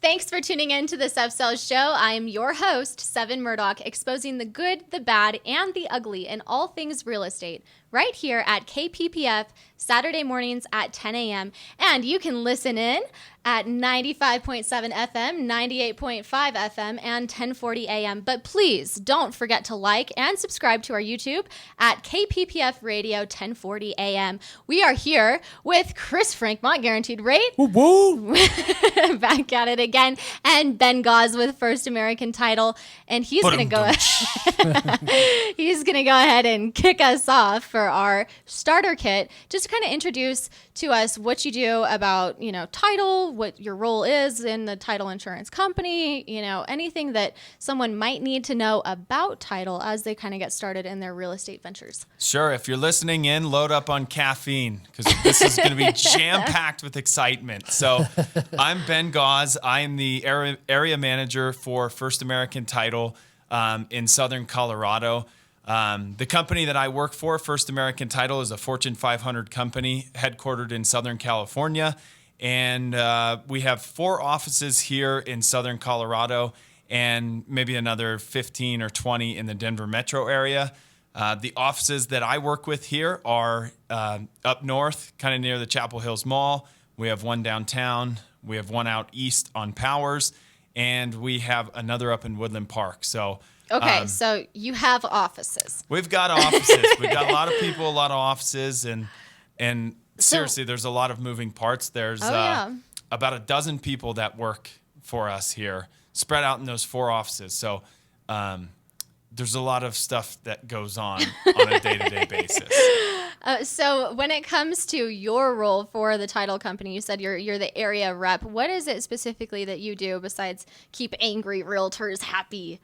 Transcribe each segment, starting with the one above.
Thanks for tuning in to the SevSells Show. I'm your host, Sevin Murdock, exposing the good, the bad, and the ugly in all things real estate, right here at KPPF, Saturday mornings at 10 a.m. And you can listen in at 95.7 FM, 98.5 FM, and 1040 a.m. But please don't forget to like and subscribe to our YouTube at KPPF Radio 1040 a.m. We are here with Chris Franquemont, Guaranteed Rate. Woo woo. Back at it again. And Ben Gosz with First American Title. And he's going to go ahead and kick us off for our starter kit, just to kind of introduce to us what you do about, title, what your role is in the title insurance company, anything that someone might need to know about title as they kind of get started in their real estate ventures. Sure. If you're listening in, load up on caffeine because this is going to be jam-packed with excitement. So I'm Ben Gosz. I'm the area manager for First American Title in Southern Colorado. The company that I work for, First American Title, is a Fortune 500 company headquartered in Southern California. And we have 4 offices here in Southern Colorado and maybe another 15 or 20 in the Denver metro area. The offices that I work with here are up north, kind of near the Chapel Hills Mall. We have one downtown. We have one out east on Powers. And we have another up in Woodland Park. So. Okay, so you have offices. We've got offices. We've got a lot of people, a lot of offices, and seriously, there's a lot of moving parts. There's about a dozen people that work for us here, spread out in those 4 offices. So there's a lot of stuff that goes on a day-to-day basis. So when it comes to your role for the title company, you said you're the area rep. What is it specifically that you do besides keep angry realtors happy?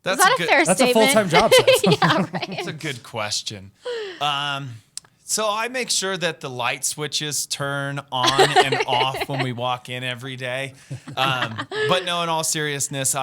Is that a fair statement? That's a full-time job. Yeah, right. That's a good question. So I make sure that the light switches turn on and off when we walk in every day. But no, in all seriousness,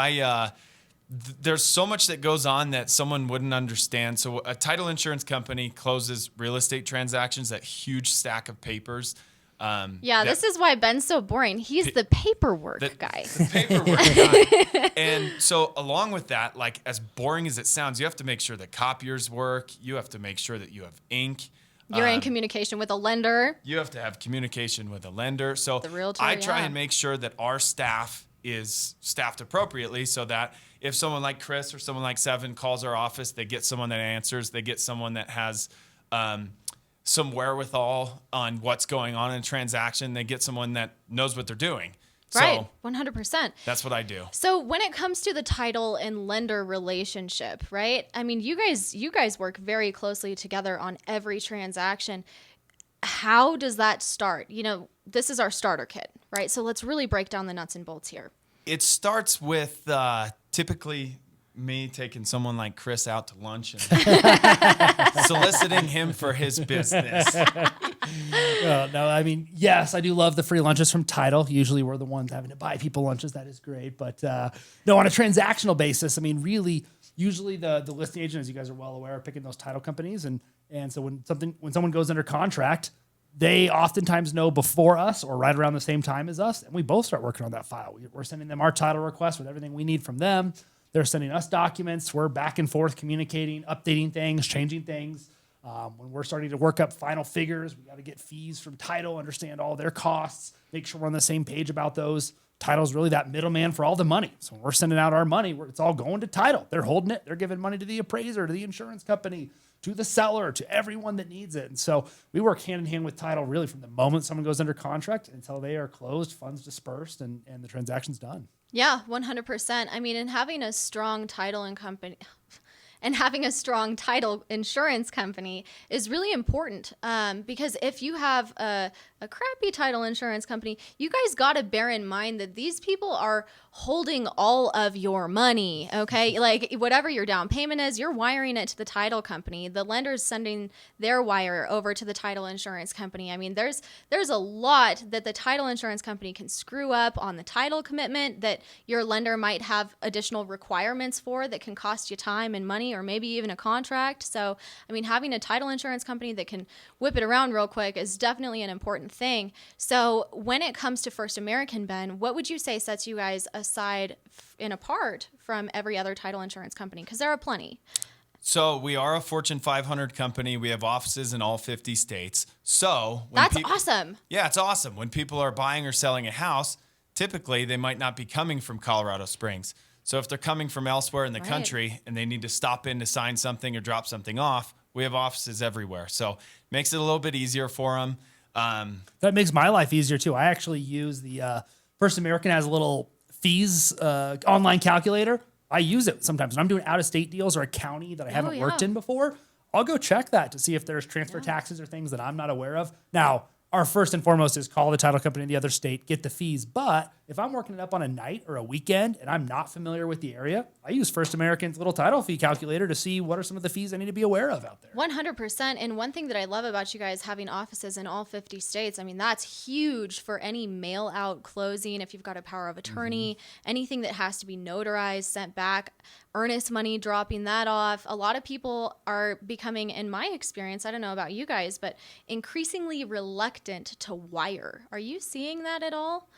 there's so much that goes on that someone wouldn't understand. So a title insurance company closes real estate transactions, that huge stack of papers. This is why Ben's so boring. He's the paperwork guy. The paperwork guy. And so along with that, like as boring as it sounds, you have to make sure the copiers work. You have to make sure that you have ink. You're in communication with a lender. You have to have communication with a lender. So the realtor, I try and make sure that our staff is staffed appropriately so that if someone like Chris or someone like Sevin calls our office, they get someone that answers. They get someone that has some wherewithal on what's going on in a transaction. They get someone that knows what they're doing. Right, 100%. That's what I do. So when it comes to the title and lender relationship, right? I mean, you guys work very closely together on every transaction. How does that start? This is our starter kit, right? So let's really break down the nuts and bolts here. It starts with typically me taking someone like Chris out to lunch and soliciting him for his business. Yes, I do love the free lunches from Title. Usually we're the ones having to buy people lunches. That is great. But no, on a transactional basis, really, usually the listing agent, as you guys are well aware, are picking those title companies. And so when someone goes under contract, they oftentimes know before us or right around the same time as us. And we both start working on that file. We're sending them our title request with everything we need from them. They're sending us documents. We're back and forth communicating, updating things, changing things. When we're starting to work up final figures, we got to get fees from Title, understand all their costs, make sure we're on the same page about those. Title's really that middleman for all the money. So when we're sending out our money, it's all going to Title. They're holding it. They're giving money to the appraiser, to the insurance company, to the seller, to everyone that needs it. And so we work hand in hand with Title really from the moment someone goes under contract until they are closed, funds dispersed, and the transaction's done. Yeah, 100%. And having a strong title and having a strong title insurance company is really important because if you have a crappy title insurance company, you guys got to bear in mind that these people are holding all of your money, okay? Like whatever your down payment is, you're wiring it to the title company. The lender's sending their wire over to the title insurance company. There's a lot that the title insurance company can screw up on the title commitment that your lender might have additional requirements for that can cost you time and money attorney or maybe even a contract. So, I mean, having a title insurance company that can whip it around real quick is definitely an important thing. So when it comes to First American, Ben, what would you say sets you guys aside and apart from every other title insurance company? Because there are plenty. So we are a Fortune 500 company. We have offices in all 50 states. So That's awesome. Yeah, it's awesome. When people are buying or selling a house, typically they might not be coming from Colorado Springs. So if they're coming from elsewhere in the country and they need to stop in to sign something or drop something off, we have offices everywhere. So it makes it a little bit easier for them. That makes my life easier too. I actually use the First American has a little fees online calculator. I use it sometimes when I'm doing out-of-state deals or a county that I haven't worked in before. I'll go check that to see if there's transfer taxes or things that I'm not aware of. Now, our first and foremost is call the title company in the other state, get the fees. But if I'm working it up on a night or a weekend and I'm not familiar with the area, I use First American's little title fee calculator to see what are some of the fees I need to be aware of out there. 100%. And one thing that I love about you guys having offices in all 50 states, I mean, that's huge for any mail out closing. If you've got a power of attorney, anything that has to be notarized, sent back, earnest money, dropping that off. A lot of people are becoming, in my experience, I don't know about you guys, but increasingly reluctant to wire. Are you seeing that at all?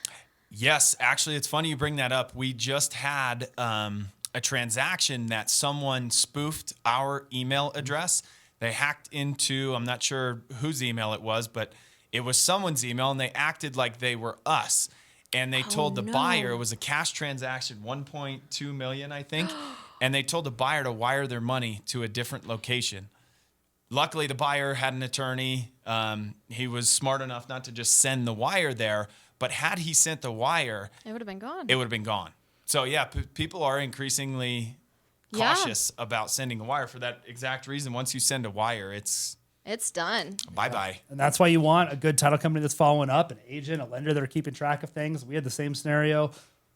Yes, actually, it's funny you bring that up. We just had a transaction that someone spoofed our email address. They hacked into, I'm not sure whose email it was, but it was someone's email, and they acted like they were us. And they told the buyer, it was a cash transaction, $1.2 million, I think. And they told the buyer to wire their money to a different location. Luckily, the buyer had an attorney. He was smart enough not to just send the wire there. But had he sent the wire, it would have been gone. It would have been gone. So, yeah, people are increasingly cautious about sending a wire for that exact reason. Once you send a wire, it's done. Bye-bye. And that's why you want a good title company that's following up, an agent, a lender that are keeping track of things. We had the same scenario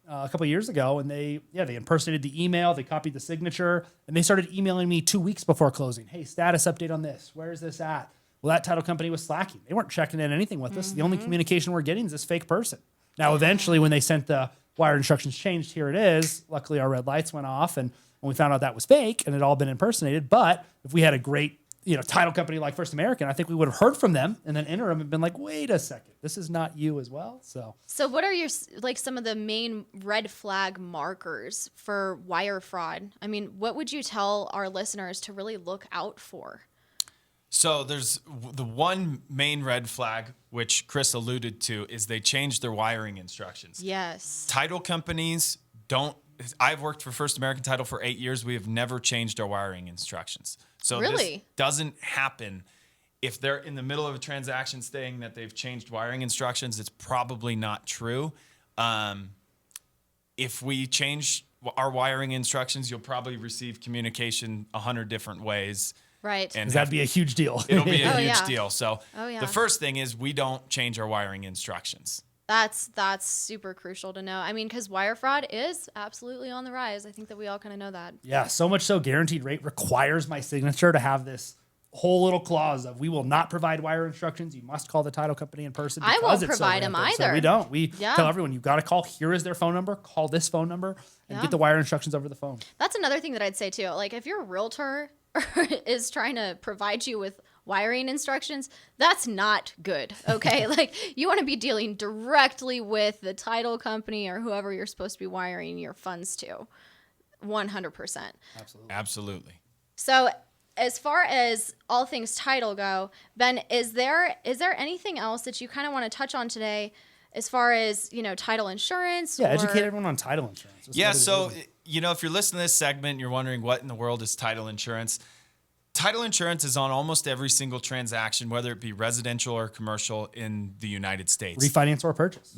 a couple of years ago, and they impersonated the email, they copied the signature, and they started emailing me 2 weeks before closing. Hey, status update on this. Where is this at? Well, that title company was slacking. They weren't checking in anything with us. The only communication we're getting is this fake person. Now, eventually, when they sent the wire instructions changed, here it is. Luckily, our red lights went off, and when we found out that was fake and it had all been impersonated. But if we had a great title company like First American, I think we would have heard from them and then interim and been like, wait a second, this is not you as well. So what are your some of the main red flag markers for wire fraud? I mean, what would you tell our listeners to really look out for? So there's the one main red flag, which Chris alluded to, is they changed their wiring instructions. Yes. Title companies don't. I've worked for First American Title for 8 years. We have never changed our wiring instructions. So this doesn't happen. If they're in the middle of a transaction saying that they've changed wiring instructions, it's probably not true. If we change our wiring instructions, you'll probably receive communication 100 different ways. Right. And that'd be a huge deal. It'll be a huge deal. So the first thing is we don't change our wiring instructions. That's super crucial to know. I mean, because wire fraud is absolutely on the rise. I think that we all kind of know that. Yeah, so much so Guaranteed Rate requires my signature to have this whole little clause of we will not provide wire instructions. You must call the title company in person. I won't provide them either. So we don't. We tell everyone, you've got to call. Here is their phone number. Call this phone number and get the wire instructions over the phone. That's another thing that I'd say too. Like if your realtor is trying to provide you with wiring instructions, that's not good. Okay. Like you want to be dealing directly with the title company or whoever you're supposed to be wiring your funds to. 100%. Absolutely. So as far as all things title go, Ben, is there anything else that you kind of want to touch on today as far as, title insurance? Yeah, educate everyone on title insurance. Yeah, so, if you're listening to this segment, you're wondering what in the world is title insurance. Title insurance is on almost every single transaction, whether it be residential or commercial in the United States. Refinance or purchase.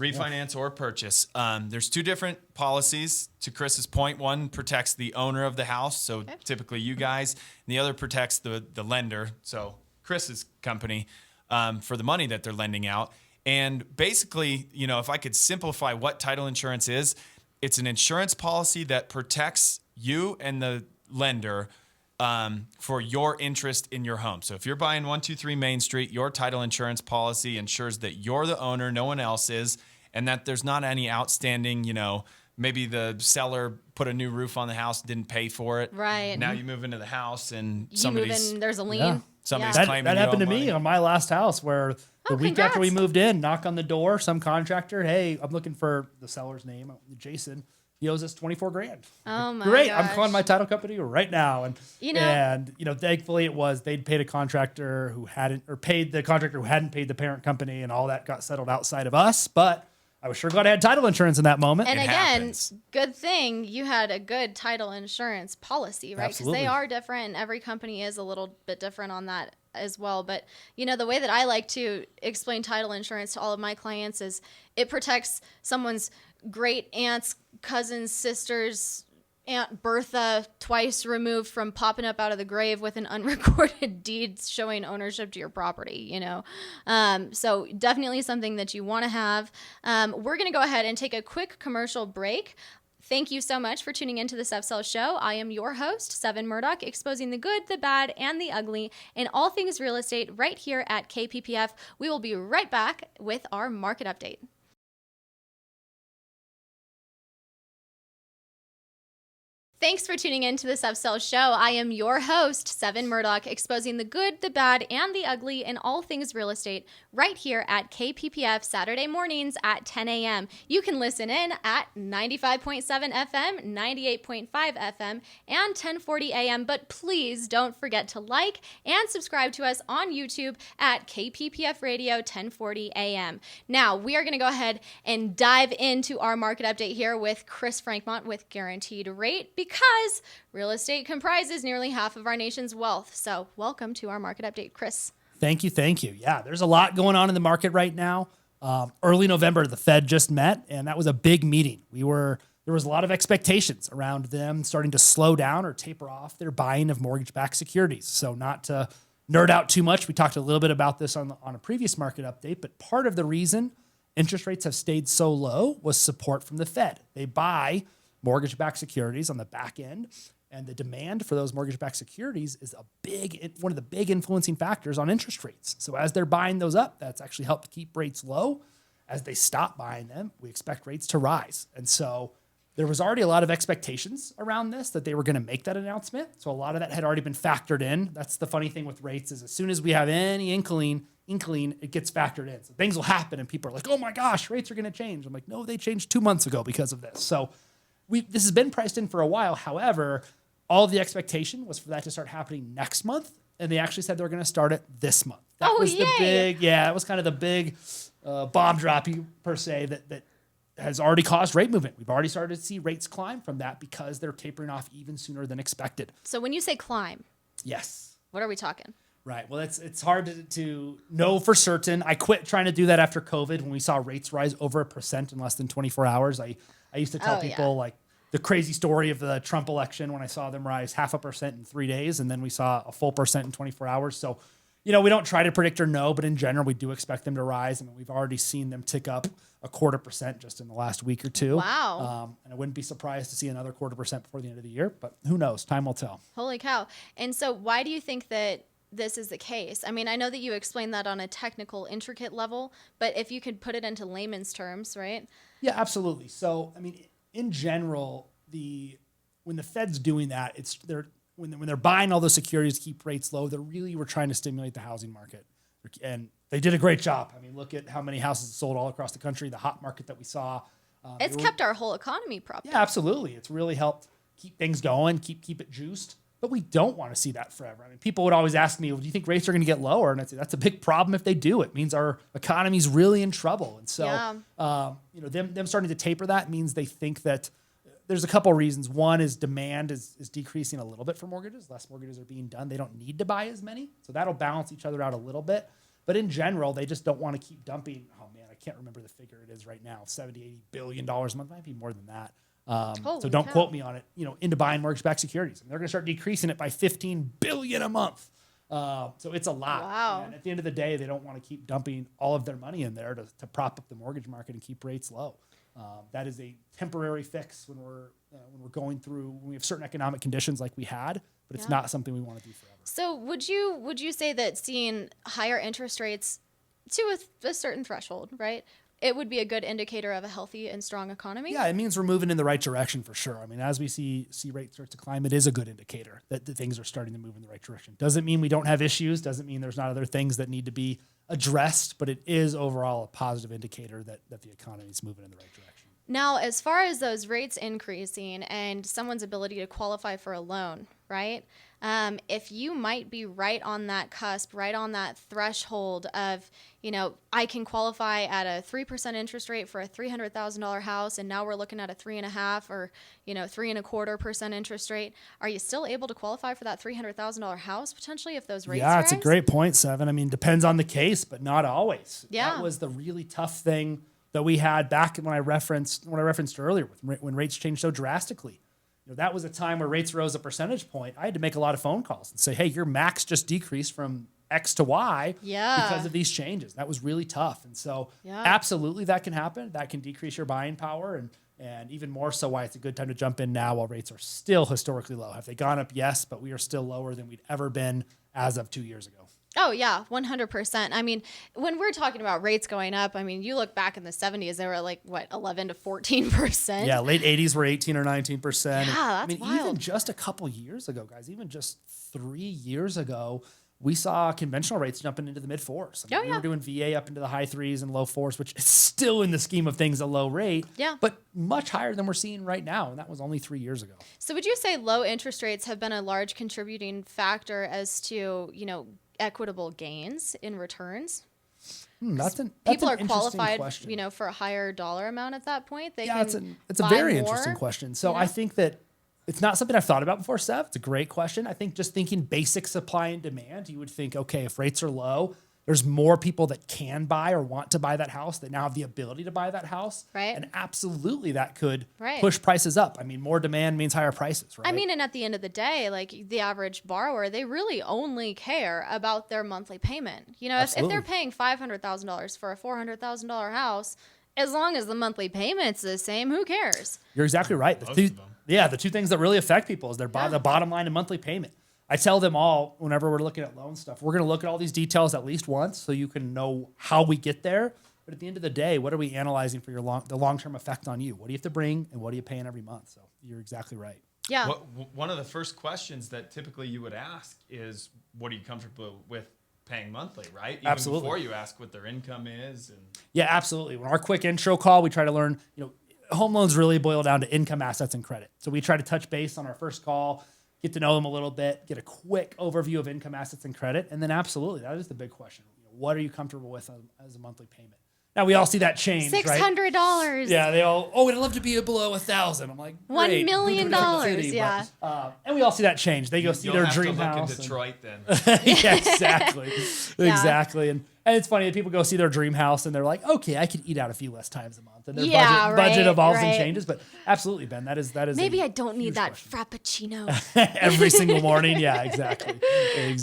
Or purchase. There's two different policies. To Chris's point, one protects the owner of the house, so typically you guys, and the other protects the lender, so Chris's company, for the money that they're lending out. And basically, if I could simplify what title insurance is, it's an insurance policy that protects you and the lender for your interest in your home. So if you're buying 123 Main Street, your title insurance policy ensures that you're the owner, no one else is, and that there's not any outstanding, maybe the seller put a new roof on the house, didn't pay for it. Right. Now you move into the house and You move in, there's a lien. somebody's That claiming happened to you owe me money. on my last house where the week after we congrats. moved in, knock on the door, some contractor, hey, I'm looking for the seller's name, Jason. He owes us $24,000. Oh my Great, gosh. I'm calling my title company right now. And You know- and thankfully they'd paid a contractor who hadn't, or paid the contractor who hadn't paid the parent company, and all that got settled outside of us. But I was sure glad I had title insurance in that moment. And It again, happens. good thing you had a good title insurance policy, right? Because Absolutely. they are different, and every company is a little bit different on that as well. But the way that I like to explain title insurance to all of my clients is it protects someone's great aunts, cousins, sisters, Aunt Bertha, twice removed from popping up out of the grave with an unrecorded deed showing ownership to your property, So definitely something that you want to have. We're going to go ahead and take a quick commercial break. Thank you so much for tuning into the SevSells Show. I am your host, Sevin Murdock, exposing the good, the bad, and the ugly in all things real estate right here at KPPF. We will be right back with our market update. Thanks for tuning in to the SevSells Show. I am your host, Sevin Murdock, exposing the good, the bad, and the ugly in all things real estate right here at KPPF Saturday mornings at 10 a.m. You can listen in at 95.7 FM, 98.5 FM, and 1040 a.m. But please don't forget to like and subscribe to us on YouTube at KPPF Radio 1040 a.m. Now, we are going to go ahead and dive into our market update here with Chris Franquemont with Guaranteed Rate, because real estate comprises nearly half of our nation's wealth. So welcome to our market update, Chris. Thank you. Yeah, there's a lot going on in the market right now. Early November, the Fed just met, and that was a big meeting. There was a lot of expectations around them starting to slow down or taper off their buying of mortgage-backed securities. So not to nerd out too much, we talked a little bit about this on a previous market update, but part of the reason interest rates have stayed so low was support from the Fed. They buy mortgage-backed securities on the back end, and the demand for those mortgage-backed securities is one of the big influencing factors on interest rates. So as they're buying those up, that's actually helped keep rates low. As they stop buying them, we expect rates to rise. And so there was already a lot of expectations around this, that they were going to make that announcement. So a lot of that had already been factored in. That's the funny thing with rates, is as soon as we have any inkling, it gets factored in. So things will happen and people are like, oh my gosh, rates are going to change. I'm like, no, they changed 2 months ago because of this. So this has been priced in for a while. However, all of the expectation was for that to start happening next month, and they actually said they're going to start it this month. That was yay. that was kind of the big bomb drop, per se, that has already caused rate movement. We've already started to see rates climb from that because they're tapering off even sooner than expected. So when you say climb, Yes. what are we talking? Right. Well, it's hard to know for certain. I quit trying to do that after COVID when we saw rates rise over 1% in less than 24 hours. I used to tell people like the crazy story of the Trump election when I saw them rise 0.5% in 3 days, and then we saw a full percent in 24 hours. So, we don't try to predict or know, but in general, we do expect them to rise. I mean, we've already seen them tick up 0.25% just in the last week or two. Wow. And I wouldn't be surprised to see another 0.25% before the end of the year, but who knows? Time will tell. Holy cow. And so why do you think that this is the case? I mean, I know that you explained that on a technical, intricate level, but if you could put it into layman's terms, right? Yeah, absolutely. So, I mean, in general, when the Fed's doing that, when they're buying all those securities to keep rates low, they were trying to stimulate the housing market. And they did a great job. I mean, look at how many houses sold all across the country, the hot market that we saw. It's kept our whole economy propped up. Yeah, absolutely. It's really helped keep things going, keep it juiced. But we don't want to see that forever. I mean, people would always ask me, well, do you think rates are going to get lower? And I'd say that's a big problem if they do. It means our economy's really in trouble. And so, them starting to taper that means they think that there's a couple of reasons. One is demand is decreasing a little bit for mortgages. Less mortgages are being done. They don't need to buy as many. So that'll balance each other out a little bit. But in general, they just don't want to keep dumping. Oh, man, I can't remember the figure it is right now. $70, $80 billion a month. Might be more than that. So don't quote me on it, into buying mortgage-backed securities. And they're going to start decreasing it by $15 billion a month. So it's a lot. Wow. And at the end of the day, they don't want to keep dumping all of their money in there to prop up the mortgage market and keep rates low. That is a temporary fix when we have certain economic conditions like we had, but it's not something we want to do forever. So would you say that seeing higher interest rates to a certain threshold, right, it would be a good indicator of a healthy and strong economy. Yeah, it means we're moving in the right direction for sure. I mean, as we see rates start to climb, it is a good indicator that the things are starting to move in the right direction. Doesn't mean we don't have issues. Doesn't mean there's not other things that need to be addressed, but it is overall a positive indicator that the economy is moving in the right direction. Now, as far as those rates increasing and someone's ability to qualify for a loan, right? If you might be right on that cusp, right on that threshold of, I can qualify at a 3% interest rate for a $300,000 house, and now we're looking at a 3.5 or 3.25% interest rate. Are you still able to qualify for that $300,000 house potentially if those rates rise? It's a great point, Sevin. I mean, depends on the case, but not always. Yeah. That was the really tough thing that we had back when I referenced earlier when rates changed so drastically. That was a time where rates rose a percentage point. I had to make a lot of phone calls and say, hey, your max just decreased from X to Y because of these changes. That was really tough. And so absolutely that can happen. That can decrease your buying power and even more so why it's a good time to jump in now while rates are still historically low. Have they gone up? Yes, but we are still lower than we'd ever been as of 2 years ago. Oh, yeah, 100%. I mean, when we're talking about rates going up, I mean, you look back in the 70s, they were like, 11 to 14%? Yeah, late 80s were 18 or 19%. Yeah, that's wild. Even just a couple years ago, guys, even just 3 years ago, we saw conventional rates jumping into the mid-4s. We were doing VA up into the high 3s and low 4s, which is still in the scheme of things a low rate, but much higher than we're seeing right now, and that was only 3 years ago. So would you say low interest rates have been a large contributing factor as to, equitable gains in returns? People are qualified, for a higher dollar amount at that point. It's a very interesting question. So I think that it's not something I've thought about before, Sev. It's a great question. I think just thinking basic supply and demand, you would think, okay, if rates are low, there's more people that can buy or want to buy that house that now have the ability to buy that house. Right. And absolutely that could push prices up. I mean, more demand means higher prices, right? I mean, and at the end of the day, like the average borrower, they really only care about their monthly payment. If they're paying $500,000 for a $400,000 house, as long as the monthly payment's the same, who cares? You're exactly right. The two things that really affect people is the bottom line and monthly payment. I tell them all whenever we're looking at loan stuff, we're going to look at all these details at least once so you can know how we get there. But at the end of the day, what are we analyzing for the long-term effect on you? What do you have to bring and what are you paying every month? So you're exactly right. Yeah. One of the first questions that typically you would ask is, what are you comfortable with paying monthly, right? Even absolutely. Before you ask what their income is. Yeah, absolutely. When our quick intro call, we try to learn, home loans really boil down to income, assets, and credit. So we try to touch base on our first call, get to know them a little bit, get a quick overview of income, assets, and credit. And then absolutely, that is the big question. What are you comfortable with as a monthly payment? Now, we all see that change, $600. Right? Yeah, they all, we'd love to be below 1,000. I'm like, $1 million. Yeah. And we all see that change. They go see their dream house. You'll have to look in Detroit then. Yeah, exactly. Exactly. And it's funny that people go see their dream house and they're like, okay, I could eat out a few less times a month. And their budget evolves and changes. But absolutely, Ben, that is maybe I don't need that frappuccino every single morning. Yeah, exactly.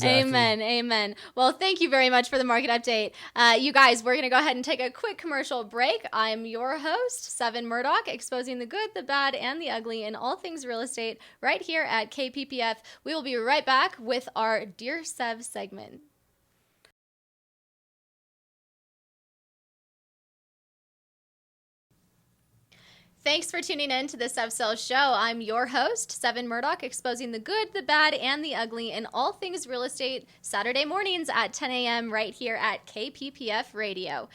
Amen. Well, thank you very much for the market update. You guys, we're going to go ahead and take a quick commercial break. I'm your host, Sevin Murdock, exposing the good, the bad, and the ugly in all things real estate right here at KPPF. We will be right back with our Dear Sev segment. Thanks for tuning in to the SevSells Show. I'm your host, Sevin Murdock, exposing the good, the bad, and the ugly in all things real estate, Saturday mornings at 10 a.m. right here at KPPF Radio.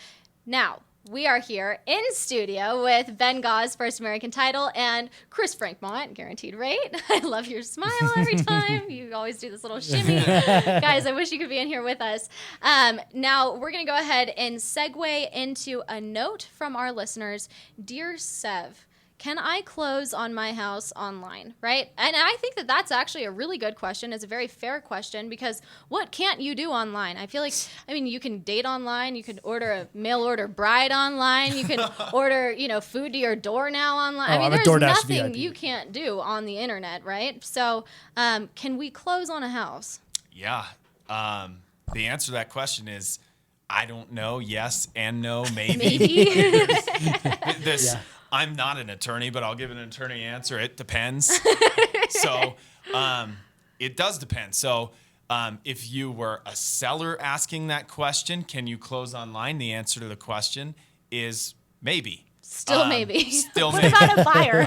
Now, we are here in studio with Ben Gosz, First American Title, and Chris Franquemont, Guaranteed Rate. I love your smile every time. You always do this little shimmy. Guys, I wish you could be in here with us. Now, we're going to go ahead and segue into a note from our listeners. Dear Sev, can I close on my house online, right? And I think that that's actually a really good question. It's a very fair question because what can't you do online? I feel like, you can date online. You can order a mail order bride online. You can order, food to your door now online. There's nothing VIP. You can't do on the internet, right? So can we close on a house? Yeah. The answer to that question is, I don't know. Yes and no, maybe. I'm not an attorney, but I'll give an attorney answer. It depends. So it does depend. So if you were a seller asking that question, can you close online? The answer to the question is maybe. Still maybe. Still What maybe. about a buyer?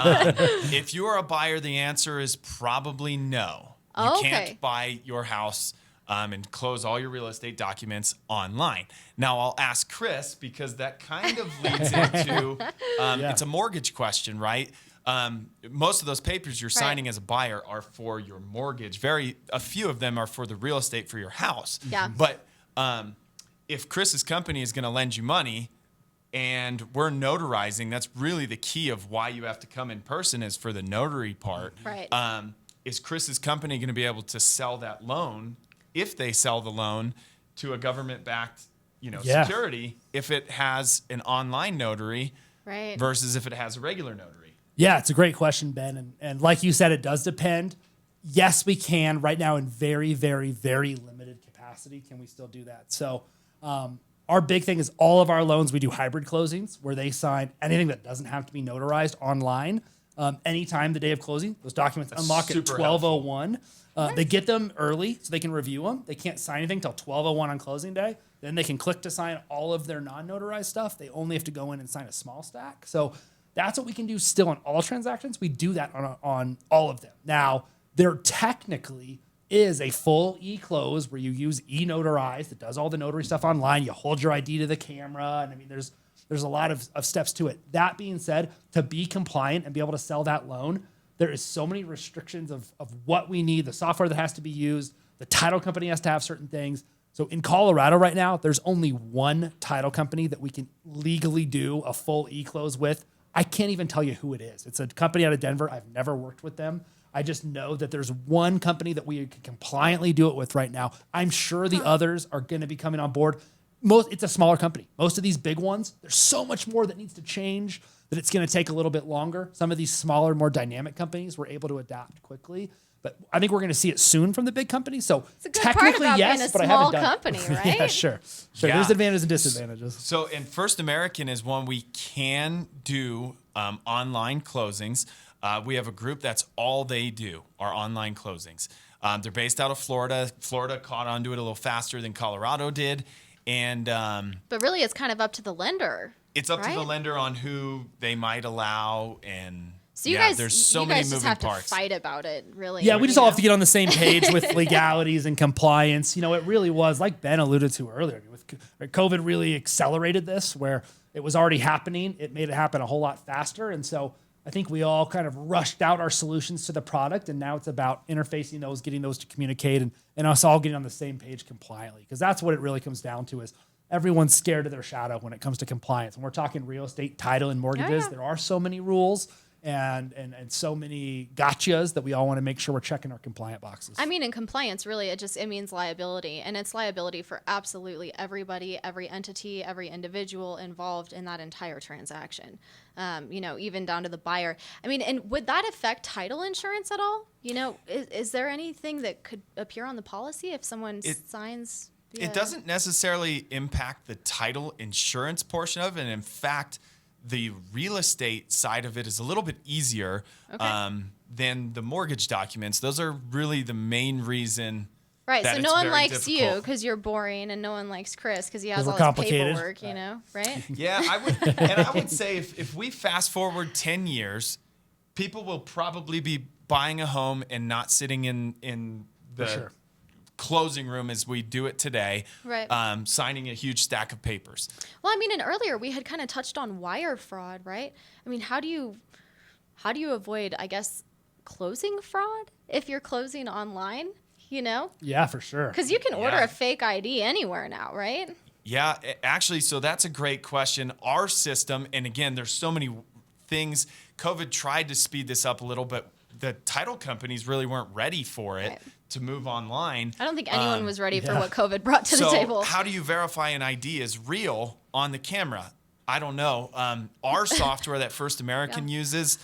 If you are a buyer, the answer is probably no. You Oh, okay. can't buy your house and close all your real estate documents online. Now, I'll ask Chris, because that kind of leads into it's a mortgage question, right? Most of those papers you're signing as a buyer are for your mortgage. A few of them are for the real estate for your house. Yeah. But if Chris's company is going to lend you money and we're notarizing, that's really the key of why you have to come in person, is for the notary part. Right. Is Chris's company going to be able to sell that loan, if they sell the loan, to a government-backed, security, if it has an online notary Right. versus if it has a regular notary? Yeah, it's a great question, Ben. And like you said, it does depend. Yes, we can. Right now, in very, very, very limited capacity, can we still do that? So our big thing is all of our loans, we do hybrid closings where they sign anything that doesn't have to be notarized online. Anytime the day of closing, those documents unlock at super 12:01. They get them early so they can review them. They can't sign anything until 12:01 on closing day. Then they can click to sign all of their non-notarized stuff. They only have to go in and sign a small stack. So that's what we can do still on all transactions. We do that on all of them. Now, there technically is a full e-close where you use e-notarize that does all the notary stuff online. You hold your ID to the camera. And I mean, there's a lot of steps to it. That being said, to be compliant and be able to sell that loan, there is so many restrictions of what we need, the software that has to be used, the title company has to have certain things. So in Colorado right now, there's only one title company that we can legally do a full e-close with. I can't even tell you who it is. It's a company out of Denver. I've never worked with them. I just know that there's one company that we can compliantly do it with right now. I'm sure the others are going to be coming on board. It's a smaller company. Most of these big ones, there's so much more that needs to change that it's going to take a little bit longer. Some of these smaller, more dynamic companies were able to adapt quickly. But I think we're going to see it soon from the big companies. So It's a good technically, part about yes, being a but I haven't small done it. company, right? Yeah, sure. Yeah. There's advantages and disadvantages. So, and First American is one we can do online closings. We have a group that's all they do are online closings. They're based out of Florida. Florida caught onto it a little faster than Colorado did. And But really, it's kind of up to the lender. it's up to the right? lender on who they might allow. And So you guys, there's so you many guys just moving have parts. to fight about it, really. Yeah, we just you all know? have to get on the same page with legalities and compliance. It really was, like Ben alluded to earlier, with COVID really accelerated this, where it was already happening. It made it happen a whole lot faster. And so I think we all kind of rushed out our solutions to the product, and now it's about interfacing those, getting those to communicate, and us all getting on the same page compliantly, because that's what it really comes down to is everyone's scared of their shadow when it comes to compliance. When we're talking real estate, title, and mortgages, yeah. there are so many rules and so many gotchas that we all want to make sure we're checking our compliant boxes. I mean, in compliance, really, it means liability, and it's liability for absolutely everybody, every entity, every individual involved in that entire transaction. Even down to the buyer. I mean, and would that affect title insurance at all? Is there anything that could appear on the policy if someone signs? It doesn't necessarily impact the title insurance portion of it. And in fact, the real estate side of it is a little bit easier than the mortgage documents. Those are really the main reason. Right, that so it's no one very likes you difficult. because you're boring, and no one likes Chris because he has 'Cause we're all his complicated. paperwork, right? Yeah, I would say if we fast forward 10 years, people will probably be buying a home and not sitting in the sure. closing room as we do it today, Right. Signing a huge stack of papers. Well, I mean, and earlier we had kind of touched on wire fraud, right? I mean, how do you avoid, I guess, closing fraud if you're closing online? Yeah, for sure. Because you can order Yeah. a fake ID anywhere now, right? Yeah, actually, so that's a great question. Our system, and again, there's so many things. COVID tried to speed this up a little, but the title companies really weren't ready for it Right. to move online. I don't think anyone was ready for yeah. what COVID brought to the So table. how do you verify an ID is real on the camera? I don't know. Our software that First American uses,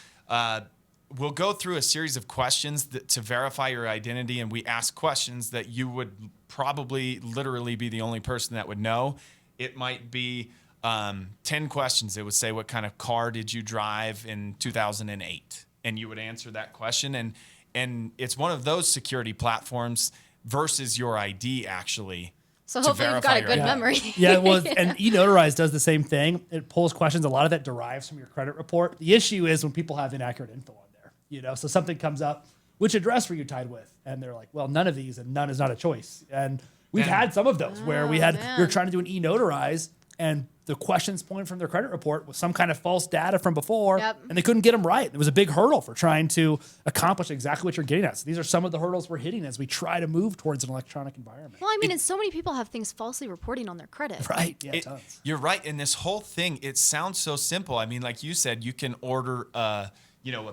we'll go through a series of questions to verify your identity, and we ask questions that you would probably literally be the only person that would know. It might be 10 questions. It would say, what kind of car did you drive in 2008? And you would answer that question. And it's one of those security platforms versus your ID, actually. So hopefully you've got a good memory. Yeah, well, and eNotarize does the same thing. It pulls questions. A lot of that derives from your credit report. The issue is when people have inaccurate info on there. So something comes up, which address were you tied with? And they're like, well, none of these, and none is not a choice. And we've had some of those where we were trying to do an eNotarize, and the questions pointed from their credit report was some kind of false data from before, and they couldn't get them right. It was a big hurdle for trying to accomplish exactly what you're getting at. So these are some of the hurdles we're hitting as we try to move towards an electronic environment. Well, I mean, and so many people have things falsely reporting on their credit. Right, yeah, tons. You're right. And this whole thing, it sounds so simple. I mean, like you said, you can order, a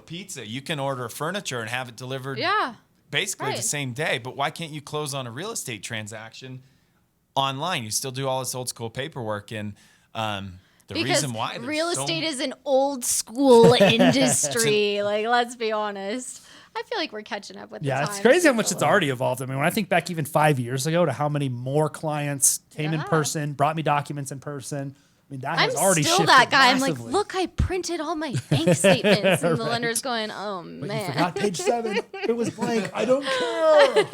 pizza. You can order furniture and have it delivered basically the same day. But why can't you close on a real estate transaction online? You still do all this old school paperwork, and because reason why real estate is an old school industry. Like, let's be honest. I feel like we're catching up with the times. It's crazy how much it's already evolved. I mean, when I think back even 5 years ago to how many more clients came in person, brought me documents in person. I mean, that has already shifted. I'm still that guy. Massively. I'm like, look, I printed all my bank statements. And the lender's going, oh, but man. You forgot page 7. It was blank. I don't care.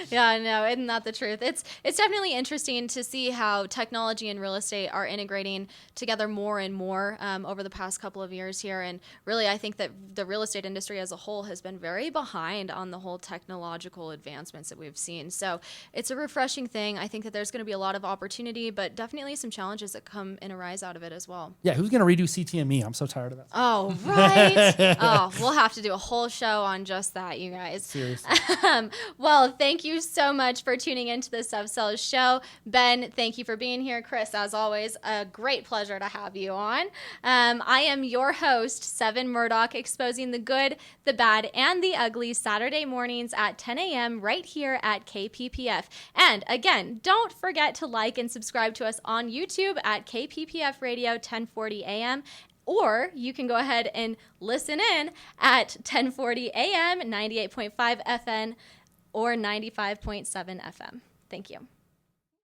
Yeah, no, isn't that the truth? It's definitely interesting to see how technology and real estate are integrating together more and more over the past couple of years here. And really, I think that the real estate industry as a whole has been very behind on the whole technological advancements that we've seen. So it's a refreshing thing. I think that there's going to be a lot of opportunity, but definitely some challenges that come and arise out of it as well. Yeah, who's going to redo CTME? I'm so tired of that. Oh, right. We'll have to do a whole show on just that, you guys. Seriously. Well, thank you so much for tuning into the SevSells show. Ben, thank you for being here. Chris, as always, a great pleasure to have you on. I am your host, Sevin Murdock, exposing the good, the bad, and the ugly Saturday mornings at 10 a.m. right here at KPPF. And again, don't forget to like and subscribe to us on YouTube at KPPF Radio 1040 a.m. Or you can go ahead and listen in at 1040 a.m., 98.5 FM, or 95.7 FM. Thank you.